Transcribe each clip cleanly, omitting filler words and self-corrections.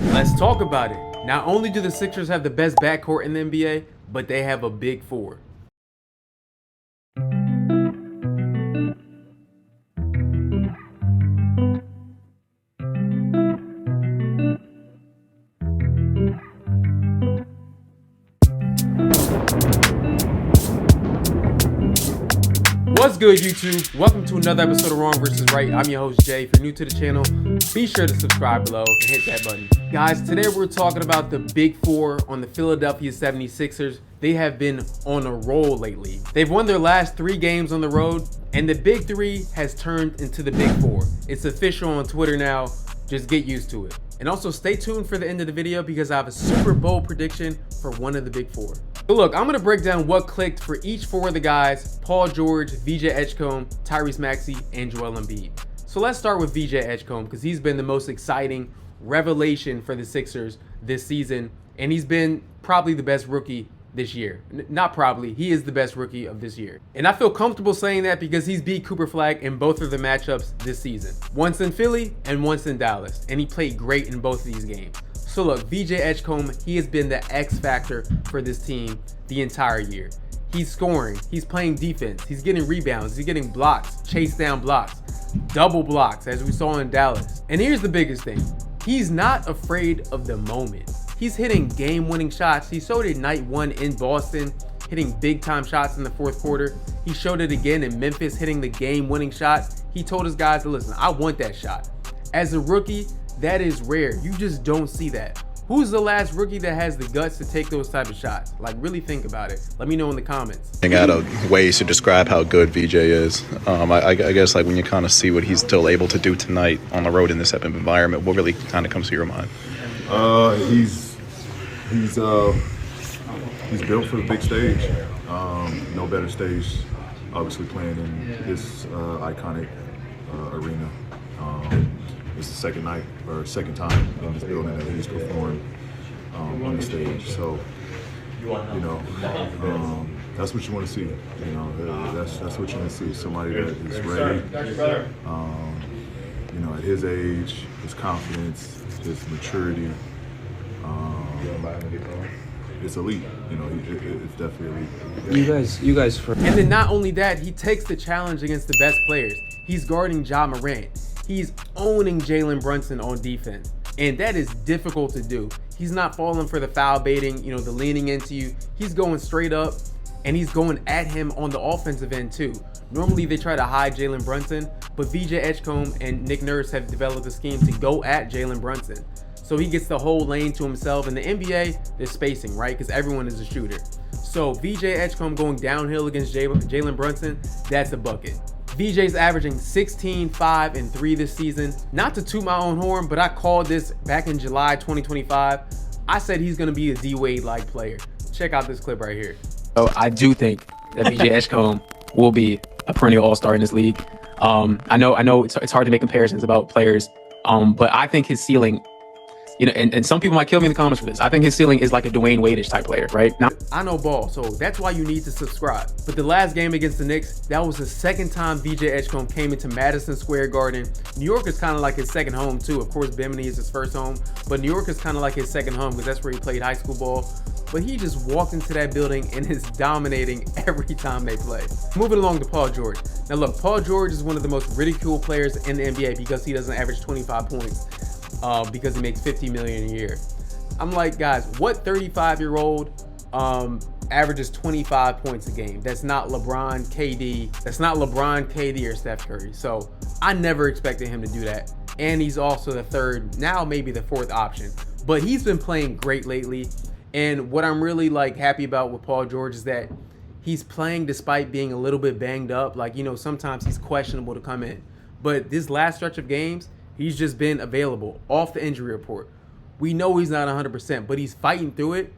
Let's talk about it. Not only do the Sixers have the best backcourt in the NBA, but they have a big four. What's good, YouTube? Welcome to another episode of Wrong vs. Right. I'm your host, Jay. If you're new to the channel, be sure to subscribe below and hit that button. Guys, today we're talking about the big four on the Philadelphia 76ers. They have been on a roll lately. They've won their last 3 games on the road, and the big three has turned into the big four. It's official on Twitter now. Just get used to it. And also stay tuned for the end of the video because I have a super bold prediction for one of the big four. So look, I'm gonna break down what clicked for each 4 of the guys: Paul George, VJ Edgecomb, Tyrese Maxey, and Joel Embiid. So let's start with VJ Edgecomb because he's been the most exciting revelation for the Sixers this season, and he's been probably the best rookie this year. Not probably, he is the best rookie of this year. And I feel comfortable saying that because he's beat Cooper Flag in both of the matchups this season. Once in Philly and once in Dallas. And he played great in both of these games. So look, VJ Edgecomb, he has been the X factor for this team the entire year. He's scoring, he's playing defense, he's getting rebounds, he's getting blocks, chase down blocks, double blocks as we saw in Dallas. And here's the biggest thing, he's not afraid of the moment. He's hitting game-winning shots. He showed it night 1 in Boston, hitting big-time shots in the 4th quarter. He showed it again in Memphis, hitting the game-winning shot. He told his guys to listen, I want that shot. As a rookie, that is rare. You just don't see that. Who's the last rookie that has the guts to take those type of shots? Like, really think about it. Let me know in the comments. Out of ways to describe how good VJ is. I guess like when you kind of see what he's still able to do tonight on the road in this type of environment, what really kind of comes to your mind? He's built for the big stage. No better stage, obviously, playing in this iconic arena. It's the second night or second time in this building that he's performed on the stage. So, that's what you want to see. That's what you want to see. Somebody that is ready. At his age, his confidence, his maturity. It's elite, it's definitely elite. You guys for. And then not only that, he takes the challenge against the best players. He's guarding Ja Morant. He's owning Jalen Brunson on defense. And that is difficult to do. He's not falling for the foul baiting, the leaning into you. He's going straight up and he's going at him on the offensive end too. Normally they try to hide Jalen Brunson, but VJ Edgecomb and Nick Nurse have developed a scheme to go at Jalen Brunson. So he gets the whole lane to himself. In the NBA, there's spacing, right? Because everyone is a shooter. So VJ Edgecomb going downhill against Jalen Brunson, that's a bucket. VJ's averaging 16, 5, and 3 this season. Not to toot my own horn, but I called this back in July 2025. I said he's gonna be a D-Wade-like player. Check out this clip right here. So I do think that VJ Edgecomb will be a perennial all-star in this league. I know it's hard to make comparisons about players, but I think his ceiling, and some people might kill me in the comments for this. I think his ceiling is like a Dwayne Wade-ish type player, right? Now, I know ball, so that's why you need to subscribe. But the last game against the Knicks, that was the second time VJ Edgecomb came into Madison Square Garden. New York is kind of like his second home too. Of course, Bimini is his first home, but New York is kind of like his second home because that's where he played high school ball. But he just walked into that building and is dominating every time they play. Moving along to Paul George. Now look, Paul George is one of the most ridiculed players in the NBA because he doesn't average 25 points. Because he makes $50 million a year. I'm like, guys, what 35-year-old averages 25 points a game? That's not LeBron, KD. That's not LeBron, KD, or Steph Curry. So I never expected him to do that. And he's also the 3rd, now maybe the 4th option. But he's been playing great lately. And what I'm really happy about with Paul George is that he's playing despite being a little bit banged up. Sometimes he's questionable to come in. But this last stretch of games, he's just been available off the injury report. We know he's not 100%, but he's fighting through it.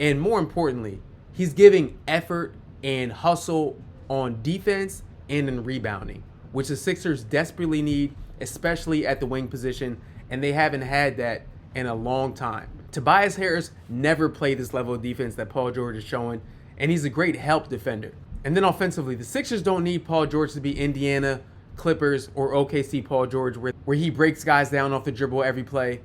And more importantly, he's giving effort and hustle on defense and in rebounding, which the Sixers desperately need, especially at the wing position. And they haven't had that in a long time. Tobias Harris never played this level of defense that Paul George is showing, and he's a great help defender. And then offensively, the Sixers don't need Paul George to be Indiana, Clippers, or OKC Paul George, where he breaks guys down off the dribble every play.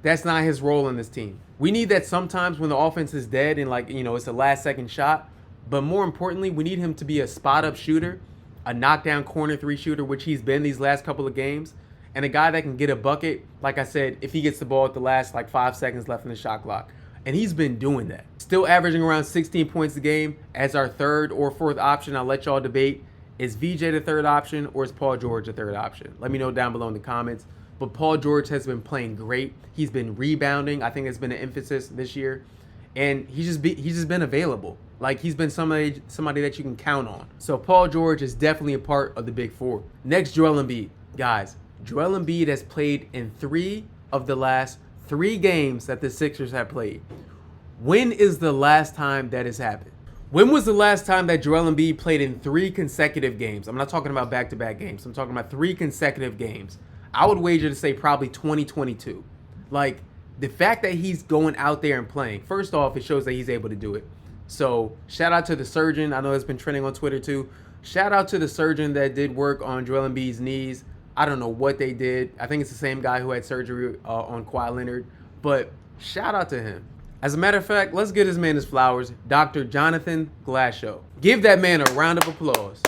That's not his role in this team. We need that sometimes when the offense is dead and like, it's a last second shot. But more importantly, we need him to be a spot up shooter, a knockdown corner 3 shooter, which he's been these last couple of games, and a guy that can get a bucket, like I said, if he gets the ball at the last like 5 seconds left in the shot clock. And he's been doing that. Still averaging around 16 points a game as our third or fourth option. I'll let y'all debate. Is VJ the third option or is Paul George the third option? Let me know down below in the comments. But Paul George has been playing great. He's been rebounding. I think it's been an emphasis this year. And he's just been available. Like, he's been somebody that you can count on. So Paul George is definitely a part of the big 4. Next, Joel Embiid. Guys, Joel Embiid has played in 3 of the last 3 games that the Sixers have played. When is the last time that has happened? When was the last time that Joel Embiid played in 3 consecutive games? I'm not talking about back-to-back games. I'm talking about 3 consecutive games. I would wager to say probably 2022. Like, the fact that he's going out there and playing, first off, it shows that he's able to do it. So, shout out to the surgeon. I know it's been trending on Twitter too. Shout out to the surgeon that did work on Joel Embiid's knees. I don't know what they did. I think it's the same guy who had surgery on Kawhi Leonard. But shout out to him. As a matter of fact, let's give this man his flowers. Dr. Jonathan Glashow. Give that man a round of applause.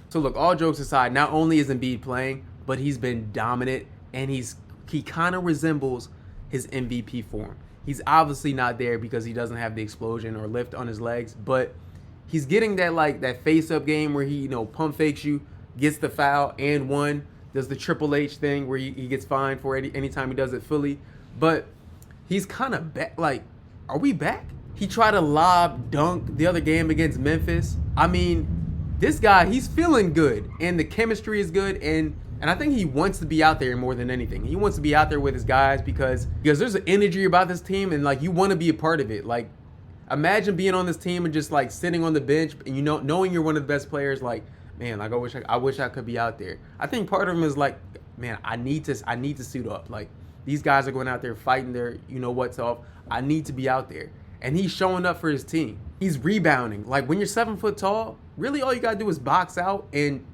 So look, all jokes aside, not only is Embiid playing, but he's been dominant, and he kind of resembles his MVP form. He's obviously not there because he doesn't have the explosion or lift on his legs, but he's getting that face-up game where he, pump fakes you, gets the foul and one, does the Triple H thing where he gets fined for anytime he does it fully. But he's kind of back. Like, are we back? He tried to lob dunk the other game against Memphis. I mean, this guy, he's feeling good, and the chemistry is good, and I think he wants to be out there more than anything. He wants to be out there with his guys because there's an energy about this team, and like, you want to be a part of it. Like, imagine being on this team and just like sitting on the bench and knowing you're one of the best players. Like, man, like I wish I could be out there. I think part of him is like, man, I need to suit up. Like, these guys are going out there fighting their what's off. I need to be out there. And he's showing up for his team. He's rebounding. Like, when you're 7 foot tall, really all you got to do is box out and,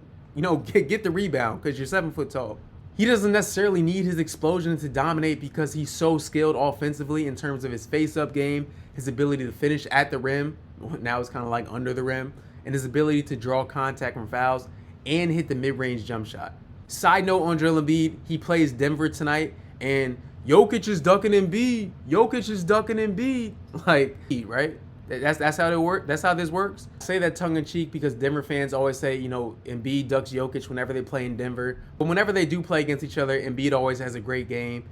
get the rebound because you're 7 foot tall. He doesn't necessarily need his explosion to dominate because he's so skilled offensively in terms of his face-up game, his ability to finish at the rim. Now it's kind of like under the rim. And his ability to draw contact from fouls and hit the mid-range jump shot. Side note on Joel Embiid, he plays Denver tonight. And Jokic is ducking Embiid. Jokic is ducking Embiid. Like, right? That's how it works. That's how this works. I say that tongue-in-cheek because Denver fans always say, Embiid ducks Jokic whenever they play in Denver. But whenever they do play against each other, Embiid always has a great game.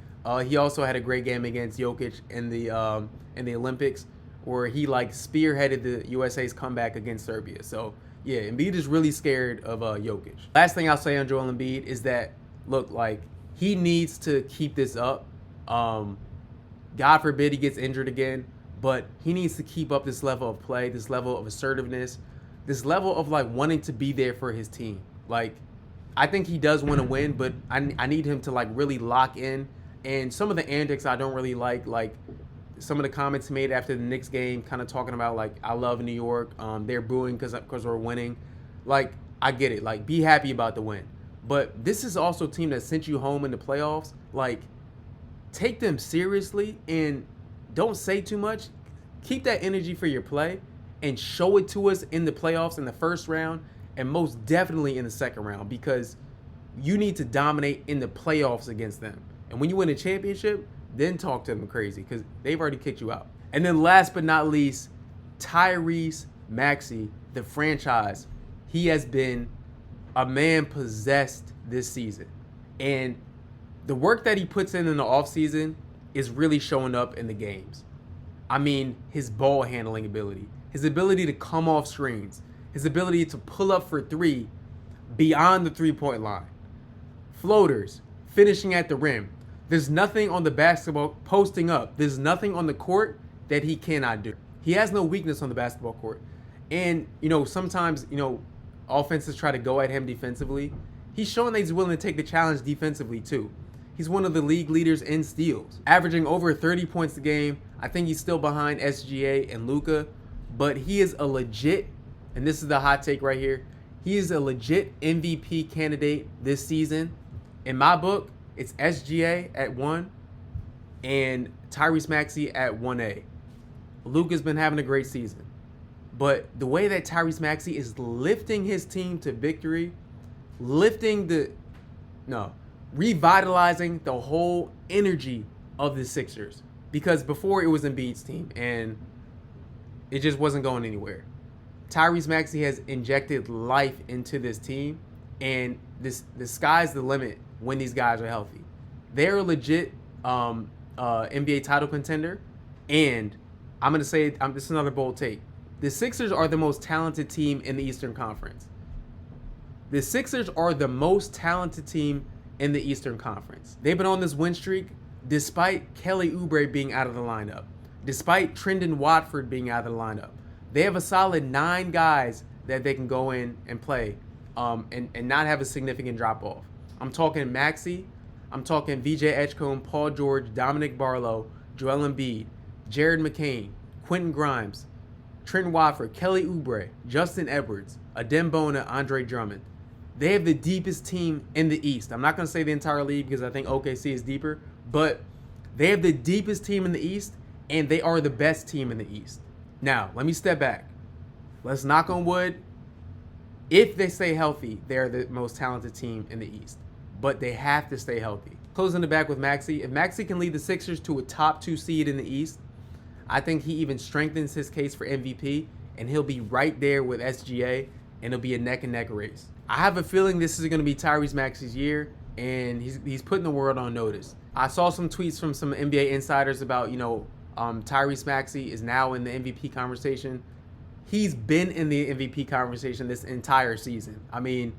He also had a great game against Jokic in the Olympics, where he spearheaded the USA's comeback against Serbia. So yeah, Embiid is really scared of Jokic. Last thing I'll say on Joel Embiid is that, look, he needs to keep this up. God forbid he gets injured again, but he needs to keep up this level of play, this level of assertiveness, this level of wanting to be there for his team. I think he does want to win, but I need him to really lock in. And some of the antics I don't really like some of the comments he made after the Knicks game, kind of talking about I love New York. They're booing because we're winning. I get it. Be happy about the win. But this is also a team that sent you home in the playoffs. Take them seriously and don't say too much. Keep that energy for your play and show it to us in the playoffs in the first round and most definitely in the second round, because you need to dominate in the playoffs against them. And when you win a championship, then talk to them crazy because they've already kicked you out. And then last but not least, Tyrese Maxey, the franchise. He has been a man possessed this season. And the work that he puts in the offseason is really showing up in the games. I mean, his ball handling ability, his ability to come off screens, his ability to pull up for 3 beyond the 3-point line, floaters, finishing at the rim. There's nothing on the basketball posting up. There's nothing on the court that he cannot do. He has no weakness on the basketball court. And, sometimes, offenses try to go at him defensively. He's showing that he's willing to take the challenge defensively too. He's one of the league leaders in steals, averaging over 30 points a game. I think he's still behind SGA and Luka, but he is a legit, and this is the hot take right here, he is a legit MVP candidate this season. In my book, it's SGA at 1, and Tyrese Maxey at 1A. Luka's been having a great season. But the way that Tyrese Maxey is lifting his team to victory, revitalizing the whole energy of the Sixers. Because before it was Embiid's team and it just wasn't going anywhere. Tyrese Maxey has injected life into this team, and the sky's the limit when these guys are healthy. They're a legit NBA title contender, and I'm going to say, this is another bold take. The Sixers are the most talented team in the Eastern Conference. The Sixers are the most talented team in the Eastern Conference. They've been on this win streak despite Kelly Oubre being out of the lineup, despite Trendon Watford being out of the lineup. They have a solid 9 guys that they can go in and play and not have a significant drop-off. I'm talking Maxey. I'm talking VJ Edgecomb, Paul George, Dominic Barlow, Joel Embiid, Jared McCain, Quentin Grimes, Trent Watford, Kelly Oubre, Justin Edwards, Adem Bona, Andre Drummond. They have the deepest team in the East. I'm not going to say the entire league because I think OKC is deeper, but they have the deepest team in the East, and they are the best team in the East. Now, let me step back. Let's knock on wood. If they stay healthy, they're the most talented team in the East, but they have to stay healthy. Closing the back with Maxey. If Maxey can lead the Sixers to a top 2 seed in the East, I think he even strengthens his case for MVP, and he'll be right there with SGA, and it'll be a neck-and-neck race. I have a feeling this is going to be Tyrese Maxey's year, and he's putting the world on notice. I saw some tweets from some NBA insiders about, Tyrese Maxey is now in the MVP conversation. He's been in the MVP conversation this entire season. I mean,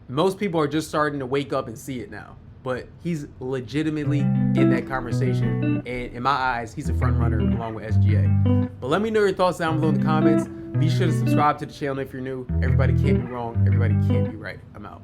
most people are just starting to wake up and see it now. But he's legitimately in that conversation. And in my eyes, he's a front runner along with SGA. But let me know your thoughts down below in the comments. Be sure to subscribe to the channel if you're new. Everybody can't be wrong. Everybody can't be right. I'm out.